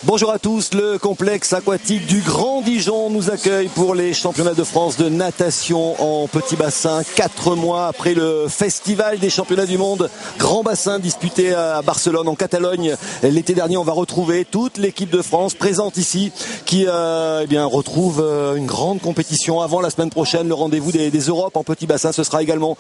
Bonjour à tous, le complexe aquatique du Grand Dijon nous accueille pour les championnats de France de natation en petit bassin. 4 mois après le festival des championnats du monde grand bassin disputé à Barcelone en Catalogne l'été dernier, on va retrouver toute l'équipe de France présente ici qui retrouve une grande compétition avant la semaine prochaine. Le rendez-vous des Europes en petit bassin, ce sera également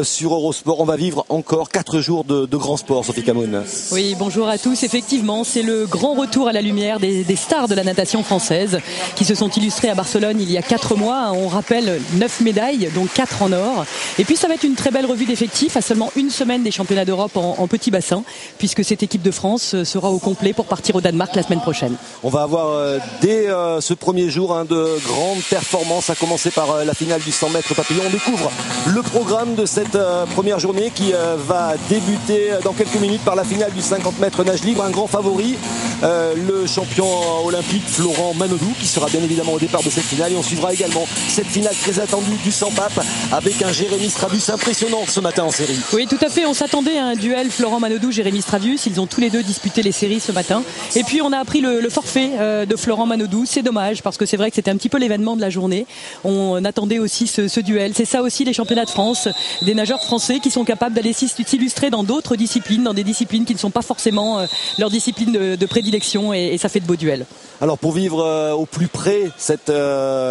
sur Eurosport. On va vivre encore 4 jours de grand sport, Sophie Camoun. Oui, bonjour à tous. Effectivement, c'est le grand retour à la lumière des stars de la natation française qui se sont illustrées à Barcelone il y a 4 mois. On rappelle 9 médailles, dont 4 en or. Et puis ça va être une très belle revue d'effectifs à seulement une semaine des championnats d'Europe en petit bassin, puisque cette équipe de France sera au complet pour partir au Danemark la semaine prochaine. On va avoir dès ce premier jour de grandes performances, à commencer par la finale du 100 mètres papillon. On découvre le programme de cette première journée qui va débuter dans quelques minutes par la finale du 50 mètres nage libre. Un grand favori, le champion olympique Florent Manodou, qui sera bien évidemment au départ de cette finale. Et on suivra également cette finale très attendue du 100 pape avec un Jérémy Stravius impressionnant ce matin en série. Oui, tout à fait, on s'attendait à un duel Florent Manodou-Jérémy Stravius. Ils ont tous les deux disputé les séries ce matin. Et puis on a appris le forfait de Florent Manodou. C'est dommage parce que c'est vrai que c'était un petit peu l'événement de la journée. On attendait aussi ce duel. C'est ça aussi les championnats de France, des nageurs français qui sont capables d'aller s'illustrer dans d'autres disciplines, dans des disciplines qui ne sont pas forcément leur discipline de prédilection, et ça fait de beaux duels. Alors pour vivre au plus près cette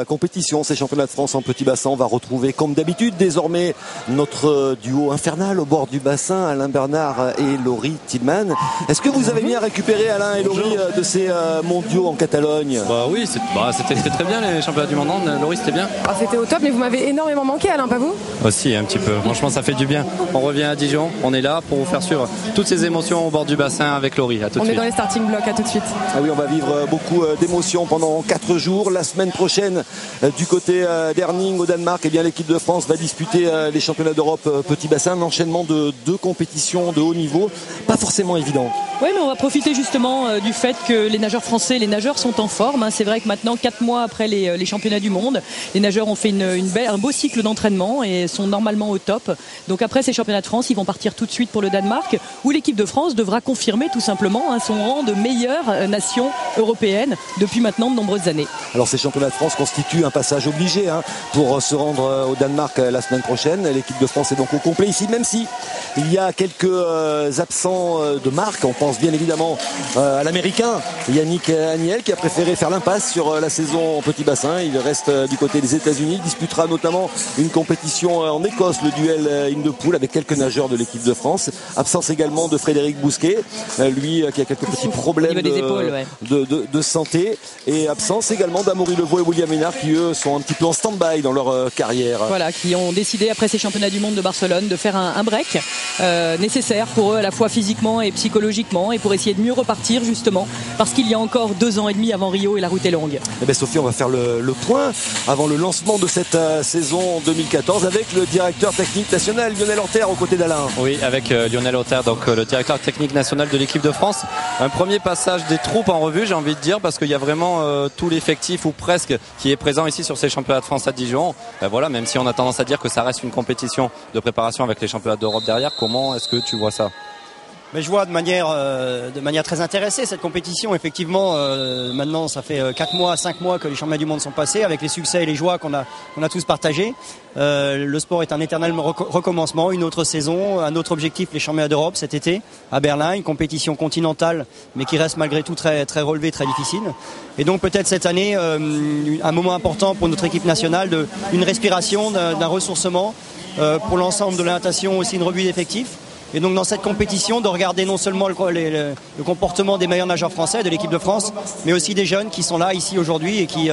compétition, ces championnats de France en petit bassin, on va retrouver comme d'habitude désormais notre duo infernal au bord du bassin, Alain Bernard et Laurie Tillman. Est-ce que vous avez bien récupéré, Alain et Laurie, de ces mondiaux en Catalogne? Oui, c'était très bien les championnats du monde. Laurie, c'était bien. C'était au top, mais vous m'avez énormément manqué, Alain, pas vous? Aussi, un petit peu. Franchement, ça fait du bien. On revient à Dijon, on est là pour vous faire suivre toutes ces émotions au bord du bassin avec Laurie. À tout de suite. On est dans les starting blocks, à tout de suite. Ah oui, on va vivre beaucoup d'émotions pendant 4 jours. La semaine prochaine, du côté d'Herning au Danemark, l'équipe de France va disputer les championnats d'Europe petit bassin. Un enchaînement de 2 compétitions de haut niveau, pas forcément évident. Oui, mais on va profiter justement du fait que les nageurs français, les nageurs sont en forme. C'est vrai que maintenant, 4 mois après les championnats du monde, les nageurs ont fait un beau cycle d'entraînement et sont normalement au top. Donc après ces championnats de France, ils vont partir tout de suite pour le Danemark, où l'équipe de France devra confirmer tout simplement son rang de meilleure nation européenne depuis maintenant de nombreuses années. Alors ces championnats de France constituent un passage obligé pour se rendre au Danemark la semaine prochaine. L'équipe de France est donc au complet ici, même si il y a quelques absents de marque. On pense bien évidemment à l'américain Yannick Aniel, qui a préféré faire l'impasse sur la saison en petit bassin. Il reste du côté des États-Unis. Il disputera notamment une compétition en Écosse, le duel in the pool, avec quelques nageurs de l'équipe de France. Absence également de Frédéric Bousquet, lui qui a quelques petits problèmes de santé, et absence également d'Amaury Levaux et William Ménard, qui eux sont un petit peu en stand-by dans leur carrière. Voilà, qui ont décidé après ces championnats du monde de Barcelone de faire un break nécessaire pour eux, à la fois physiquement et psychologiquement, et pour essayer de mieux repartir justement, parce qu'il y a encore 2 ans et demi avant Rio et la route est longue. Sophie, on va faire le point avant le lancement de cette saison 2014 avec le directeur technique national Lionel Ortère aux côtés d'Alain. Oui, avec Lionel Ortère, donc le directeur technique national de l'équipe de France. Un premier passage des troupes en revue, j'ai envie de dire, parce qu'il y a vraiment tout l'effectif ou presque qui est présent ici sur ces championnats de France à Dijon. Voilà, même si on a tendance à dire que ça reste une compétition de préparation avec les championnats d'Europe derrière, comment est-ce que tu vois ça? Mais je vois de manière très intéressée cette compétition. Effectivement, maintenant ça fait 4 mois, 5 mois que les championnats du monde sont passés, avec les succès et les joies qu'on a tous partagés. Le sport est un éternel recommencement, une autre saison, un autre objectif, les championnats d'Europe cet été à Berlin, une compétition continentale, mais qui reste malgré tout très, très relevée, très difficile. Et donc peut-être cette année, un moment important pour notre équipe nationale, une respiration, d'un ressourcement, pour l'ensemble de la natation, aussi une revue d'effectifs. Et donc dans cette compétition, de regarder non seulement le comportement des meilleurs nageurs français de l'équipe de France, mais aussi des jeunes qui sont là ici aujourd'hui et qui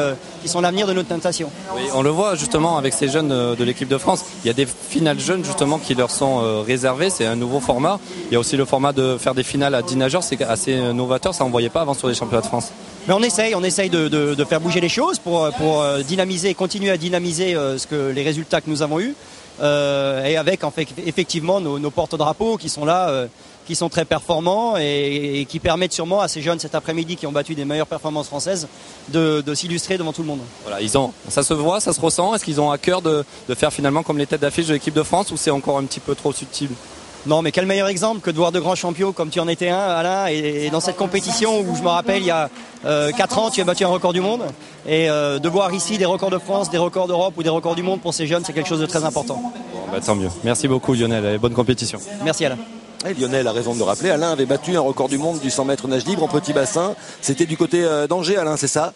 sont l'avenir de notre natation. Oui, on le voit justement avec ces jeunes de l'équipe de France. Il y a des finales jeunes justement qui leur sont réservées. C'est un nouveau format. Il y a aussi le format de faire des finales à 10 nageurs. C'est assez novateur. Ça on ne voyait pas avant sur les championnats de France. Mais on essaye de faire bouger les choses pour dynamiser, continuer à dynamiser les résultats que nous avons eus. Et avec en fait, effectivement nos porte-drapeaux qui sont là, qui sont très performants et qui permettent sûrement à ces jeunes cet après-midi qui ont battu des meilleures performances françaises de s'illustrer devant tout le monde. Voilà, ça se voit, ça se ressent. Est-ce qu'ils ont à cœur de faire finalement comme les têtes d'affiche de l'équipe de France, ou c'est encore un petit peu trop subtil? Non, mais quel meilleur exemple que de voir de grands champions comme tu en étais un, Alain, et dans cette compétition où je me rappelle il y a 4 ans tu as battu un record du monde, et de voir ici des records de France, des records d'Europe ou des records du monde pour ces jeunes, c'est quelque chose de très important. Bon, tant mieux. Merci beaucoup Lionel et bonne compétition. Merci Alain. Et Lionel a raison de le rappeler, Alain avait battu un record du monde du 100 mètres nage libre en petit bassin, c'était du côté d'Angers, Alain, c'est ça?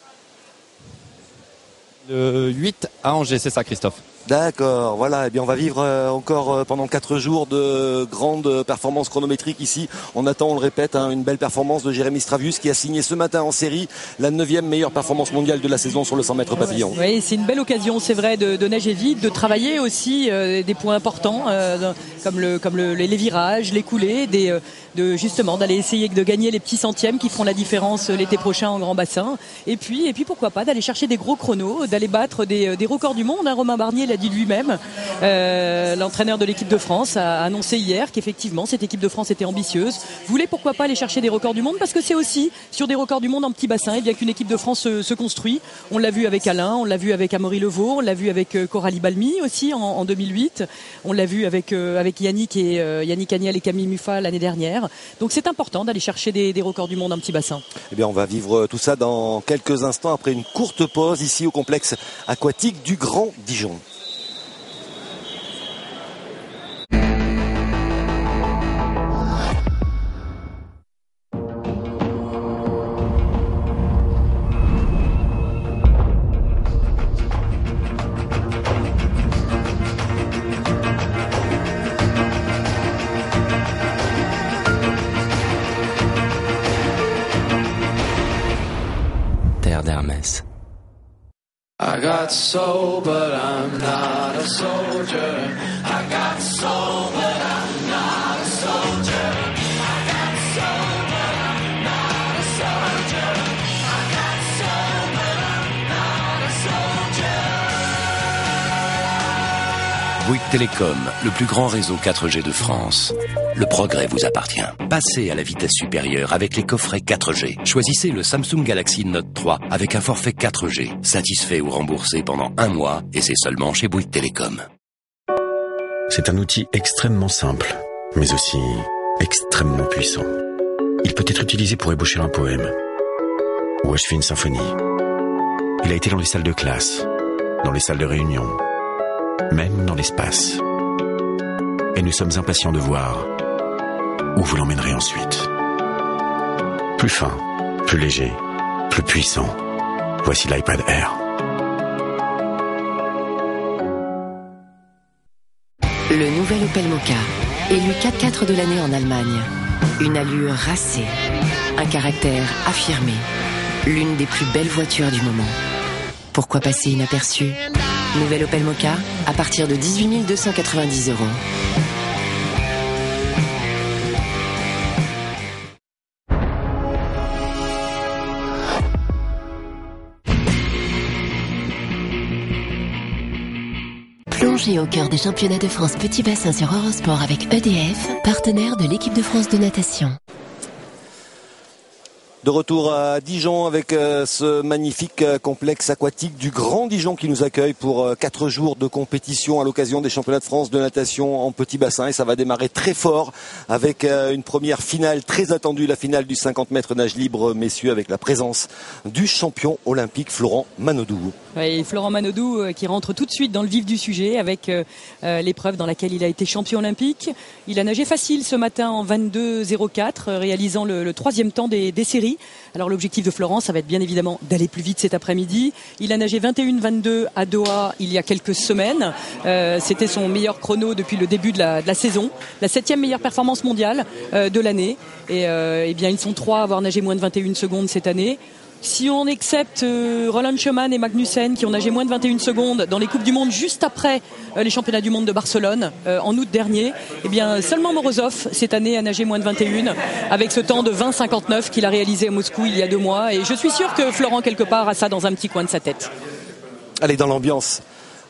Le 8 à Angers, c'est ça Christophe. D'accord, voilà, eh bien on va vivre encore pendant 4 jours de grandes performances chronométriques ici. On attend, on le répète, une belle performance de Jérémy Stravius qui a signé ce matin en série la 9e meilleure performance mondiale de la saison sur le 100 mètres papillon. Oui, c'est une belle occasion, c'est vrai, de neiger vite, de travailler aussi des points importants comme les virages, les coulées, justement d'aller essayer de gagner les petits centièmes qui feront la différence l'été prochain en grand bassin. Et puis pourquoi pas d'aller chercher des gros chronos, d'aller battre des records du monde. Romain Barnier l'a dit lui-même. L'entraîneur de l'équipe de France a annoncé hier qu'effectivement cette équipe de France était ambitieuse, voulait pourquoi pas aller chercher des records du monde, parce que c'est aussi sur des records du monde en petit bassin et bien qu'une équipe de France se construit. On l'a vu avec Alain, on l'a vu avec Amaury Levaux, on l'a vu avec Coralie Balmy aussi en 2008, on l'a vu avec Yannick Agnel et Camille Muffat l'année dernière. Donc c'est important d'aller chercher des records du monde en petit bassin. Eh bien on va vivre tout ça dans quelques instants après une courte pause ici au complexe aquatique du Grand Dijon. d'Hermès. I got soul, but I'm not a soldier. I got soul, but I'm not a soldier. I got soul, but I'm not a soldier. I got soul, but I'm not a soldier. Bouygues Télécom, le plus grand réseau 4G de France. Le progrès vous appartient. Passez à la vitesse supérieure avec les coffrets 4G. Choisissez le Samsung Galaxy Note 3 avec un forfait 4G. Satisfait ou remboursé pendant 1 mois et c'est seulement chez Bouygues Télécom. C'est un outil extrêmement simple, mais aussi extrêmement puissant. Il peut être utilisé pour ébaucher un poème ou achever une symphonie. Il a été dans les salles de classe, dans les salles de réunion, même dans l'espace. Et nous sommes impatients de voir où vous l'emmènerez ensuite. Plus fin, plus léger, plus puissant. Voici l'iPad Air. Le nouvel Opel Mokka, élu 4x4 de l'année en Allemagne. Une allure racée, un caractère affirmé. L'une des plus belles voitures du moment. Pourquoi passer inaperçu? Nouvel Opel Mokka, à partir de 18 290 €. Plongez au cœur des championnats de France Petit Bassin sur Eurosport avec EDF, partenaire de l'équipe de France de natation. De retour à Dijon avec ce magnifique complexe aquatique du Grand Dijon qui nous accueille pour 4 jours de compétition à l'occasion des championnats de France de natation en petit bassin. Et ça va démarrer très fort avec une première finale très attendue, la finale du 50 mètres nage libre messieurs, avec la présence du champion olympique Florent Manodou. Oui, Florent Manodou qui rentre tout de suite dans le vif du sujet avec l'épreuve dans laquelle il a été champion olympique. Il a nagé facile ce matin en 22,04, réalisant le 3e temps des séries. Alors l'objectif de Florent, ça va être bien évidemment d'aller plus vite cet après-midi. Il a nagé 21,22 à Doha il y a quelques semaines. C'était son meilleur chrono depuis le début de la saison. La 7e meilleure performance mondiale de l'année. Et bien ils sont 3 à avoir nagé moins de 21 secondes cette année. Si on accepte Roland Schumann et Magnussen qui ont nagé moins de 21 secondes dans les Coupes du Monde juste après les championnats du monde de Barcelone en août dernier, eh bien seulement Morozov cette année a nagé moins de 21 avec ce temps de 20,59 qu'il a réalisé à Moscou il y a 2 mois. Et je suis sûr que Florent quelque part a ça dans un petit coin de sa tête. Allez, dans l'ambiance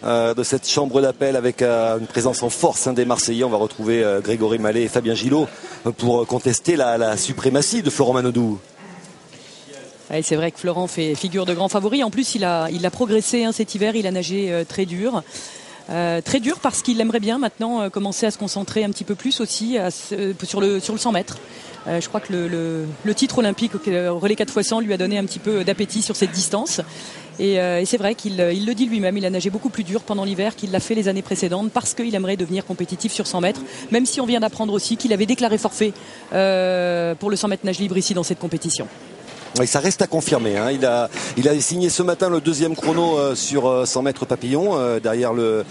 de cette chambre d'appel avec une présence en force des Marseillais, on va retrouver Grégory Mallet et Fabien Gillot pour contester la suprématie de Florent Manodou. Ouais, c'est vrai que Florent fait figure de grand favori. En plus, il a progressé cet hiver. Il a nagé très dur. Très dur parce qu'il aimerait bien maintenant commencer à se concentrer un petit peu plus aussi sur le 100 mètres. Je crois que le titre olympique au relais 4x100 lui a donné un petit peu d'appétit sur cette distance. Et c'est vrai qu'il le dit lui-même, il a nagé beaucoup plus dur pendant l'hiver qu'il l'a fait les années précédentes parce qu'il aimerait devenir compétitif sur 100 mètres, même si on vient d'apprendre aussi qu'il avait déclaré forfait pour le 100 mètres nage libre ici dans cette compétition. Oui, ça reste à confirmer. Il a signé ce matin le deuxième chrono sur 100 mètres papillon, derrière le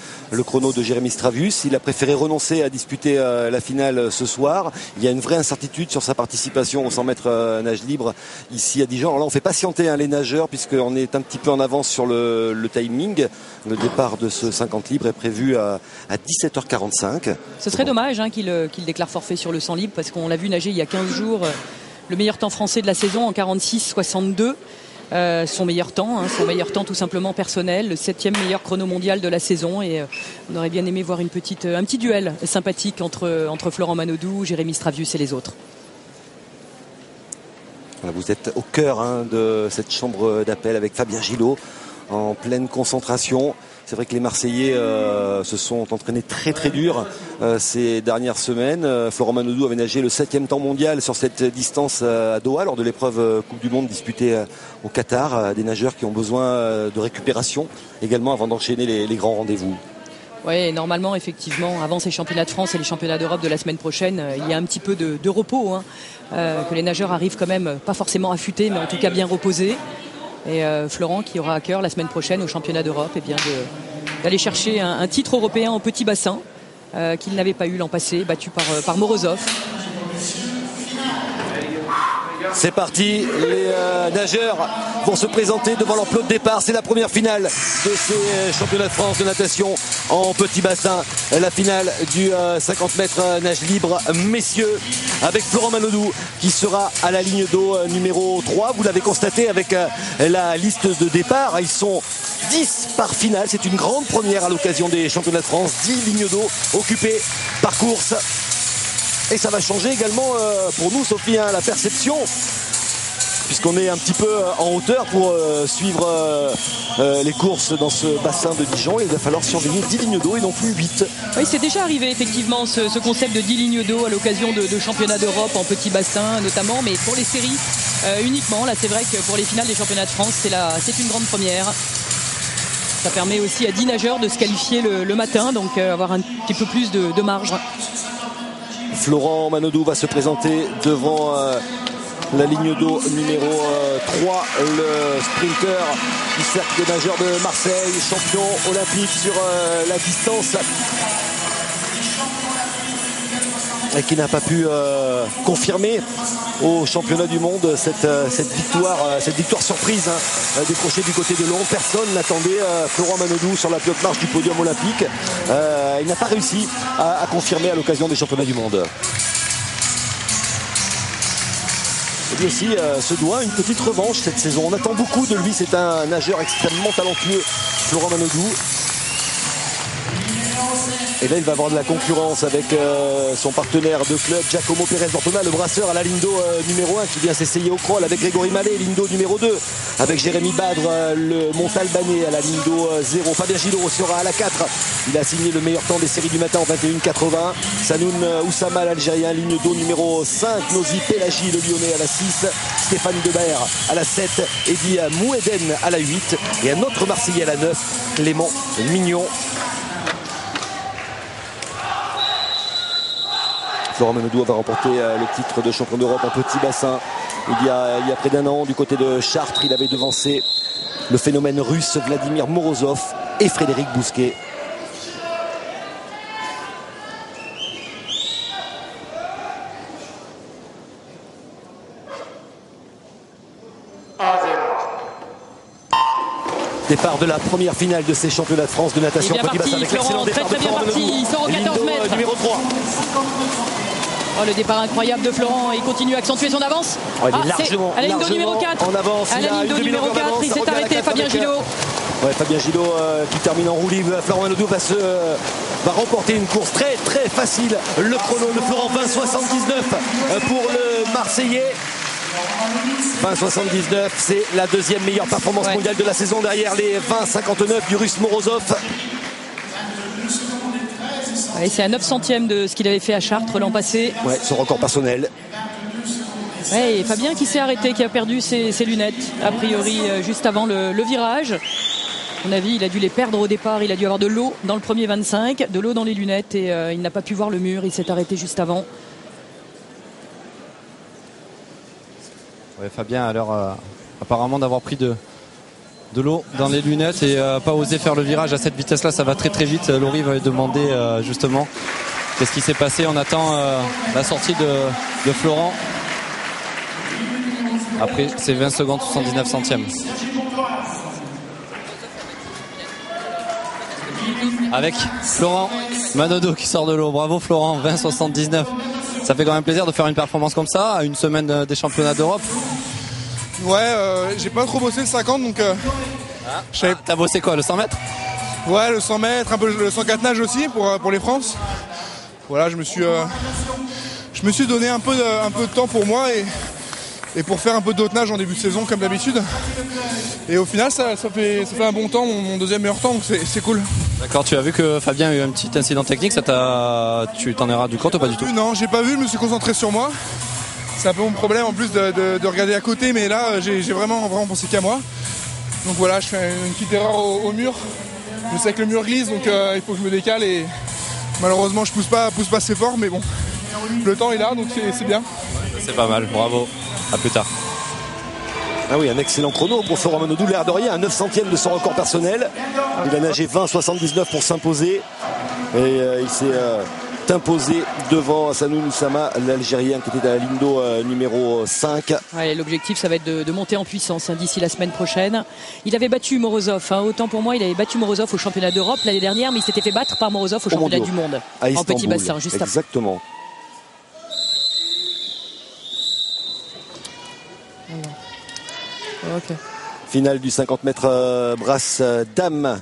chrono de Jérémy Stravius. Il a préféré renoncer à disputer la finale ce soir. Il y a une vraie incertitude sur sa participation au 100 mètres nage libre ici à Dijon. Alors là, on fait patienter les nageurs puisqu'on est un petit peu en avance sur le timing. Le départ de ce 50 libre est prévu à 17h45. Ce serait dommage qu'il déclare forfait sur le 100 libre parce qu'on l'a vu nager il y a 15 jours. Le meilleur temps français de la saison en 46,62. Son meilleur temps tout simplement personnel, le 7e meilleur chrono mondial de la saison. Et on aurait bien aimé voir un petit duel sympathique entre Florent Manodou, Jérémy Stravius et les autres. Vous êtes au cœur de cette chambre d'appel avec Fabien Gillot en pleine concentration. C'est vrai que les Marseillais se sont entraînés très très dur ces dernières semaines. Florent Manodou avait nagé le 7e temps mondial sur cette distance à Doha lors de l'épreuve Coupe du Monde disputée au Qatar. Des nageurs qui ont besoin de récupération également avant d'enchaîner les grands rendez-vous. Oui, normalement, effectivement, avant ces championnats de France et les championnats d'Europe de la semaine prochaine, il y a un petit peu de repos. Que les nageurs arrivent quand même, pas forcément affûtés, mais en tout cas bien reposés. Et Florent qui aura à cœur la semaine prochaine au championnat d'Europe d'aller chercher un titre européen en petit bassin qu'il n'avait pas eu l'an passé, battu par Morozov. C'est parti, les nageurs vont se présenter devant leur plot de départ. C'est la première finale de ces championnats de France de natation en petit bassin. La finale du 50 mètres nage libre messieurs avec Florent Manodou qui sera à la ligne d'eau numéro 3. Vous l'avez constaté avec la liste de départ. Ils sont 10 par finale. C'est une grande première à l'occasion des championnats de France. 10 lignes d'eau occupées par course. Et ça va changer également pour nous, Sophie, la perception, puisqu'on est un petit peu en hauteur pour suivre les courses dans ce bassin de Dijon. Il va falloir surveiller 10 lignes d'eau et non plus 8. Oui, c'est déjà arrivé effectivement ce concept de 10 lignes d'eau à l'occasion de championnats d'Europe en petit bassin notamment, mais pour les séries uniquement. Là, c'est vrai que pour les finales des championnats de France, c'est une grande première. Ça permet aussi à 10 nageurs de se qualifier le matin, donc avoir un petit peu plus de marge. Florent Manodou va se présenter devant la ligne d'eau numéro 3, le sprinter du cercle des nageurs de Marseille, champion olympique sur la distance et qui n'a pas pu confirmer au championnat du monde cette victoire surprise décrochée du côté de Londres. Personne n'attendait Florent Manodou sur la plus haute marche du podium olympique. Il n'a pas réussi à confirmer à l'occasion des championnats du monde. Et lui aussi se doit une petite revanche cette saison. On attend beaucoup de lui, c'est un nageur extrêmement talentueux, Florent Manodou. Et là il va avoir de la concurrence avec son partenaire de club Giacomo Pérez Bortona, le brasseur à la ligne d'eau numéro 1 qui vient s'essayer au crawl avec Grégory Mallet, ligne d'eau numéro 2 avec Jérémy Badre, le Montalbanais à la ligne d'eau 0. Fabien Gillot sera à la 4, il a signé le meilleur temps des séries du matin en 21,80. Sanoun Oussama l'Algérien, ligne d'eau numéro 5. Nozi Pelagi le Lyonnais à la 6, Stéphane Debaer à la 7, Eddy Moueden à la 8 et un autre Marseillais à la 9, Clément Mignon. Florent Manodou va remporter le titre de champion d'Europe en petit bassin il y a près d'un an du côté de Chartres. Il avait devancé le phénomène russe Vladimir Morozov et Frédéric Bousquet. Départ de la première finale de ces championnats de France de natation petit bassin avec l'excellent départ de Florent Manodou. Il sort au 14 mètres. Numéro 3. Oh, le départ incroyable de Florent, il continue à accentuer son avance. Oh, il est largement à la ligne d'eau numéro 4. En avance. À la ligne d'eau numéro 4, il s'est arrêté, Fabien Gillot. Ouais, Fabien Gillot qui termine en roue libre. Florent Manodou va remporter une course très très facile. Le chrono de Florent 20,79 pour le Marseillais. 20,79, c'est la deuxième meilleure performance mondiale de la saison derrière les 20,59 du Russe Morozov. Et c'est à 9 centièmes de ce qu'il avait fait à Chartres l'an passé. Ouais, son record personnel. Ouais, et Fabien qui s'est arrêté, qui a perdu ses lunettes, a priori juste avant le virage. À mon avis, il a dû les perdre au départ, il a dû avoir de l'eau dans le premier 25, de l'eau dans les lunettes et il n'a pas pu voir le mur, il s'est arrêté juste avant. Ouais, Fabien a l'air apparemment d'avoir pris de l'eau dans les lunettes et pas osé faire le virage à cette vitesse-là, ça va très très vite. Laurie va lui demander justement qu'est-ce qui s'est passé. On attend la sortie de Florent. Après, c'est 20 secondes 79 centièmes. Avec Florent Manodou qui sort de l'eau. Bravo Florent, 20-79. Ça fait quand même plaisir de faire une performance comme ça à une semaine des championnats d'Europe. Ouais, j'ai pas trop bossé le 50 donc T'as bossé quoi, le 100 mètres? Ouais, le 100 mètres, un peu le 104 nage aussi pour les France. Voilà, je me suis donné un peu de temps pour moi et pour faire un peu d'autres nage en début de saison comme d'habitude. Et au final ça fait un bon temps, mon deuxième meilleur temps, donc c'est cool. D'accord, tu as vu que Fabien a eu un petit incident technique, tu t'en es rendu compte ou pas du tout? Non, j'ai pas vu, je me suis concentré sur moi. C'est un peu mon problème en plus de regarder à côté, mais là j'ai vraiment pensé qu'à moi. Donc voilà, je fais une petite erreur au mur. Je sais que le mur glisse, donc il faut que je me décale et malheureusement je pousse pas assez fort, mais bon, le temps est là, donc c'est bien. C'est pas mal, bravo, à plus tard. Ah oui, un excellent chrono pour Florent Manodou, l'air de rien, à 9 centièmes de son record personnel. Il a nagé 20-79 pour s'imposer. Et il s'est imposé devant Hassanou Noussama, l'Algérien qui était à la ligne d'eau numéro 5. Ouais, l'objectif, ça va être de monter en puissance d'ici la semaine prochaine. Il avait battu Morozov. Autant pour moi, il avait battu Morozov au championnat d'Europe l'année dernière, mais il s'était fait battre par Morozov au championnat du monde. À en petit bassin, juste exactement. Okay. Finale du 50 mètres brasse dame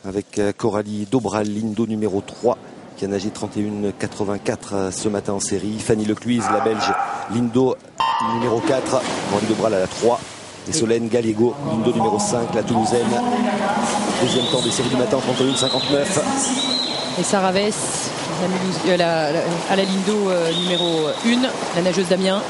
avec Coralie Dobral, Lindo numéro 3 qui a nagé 31,84 ce matin en série. Fanny Lecluise, la Belge, Lindo numéro 4, Coralie Dobral à la 3 et Solène Gallego, Lindo numéro 5, la Toulousaine. Deuxième temps des séries du matin, 31,59. Et Sarah Vess à la Lindo numéro 1, la nageuse d'Amiens.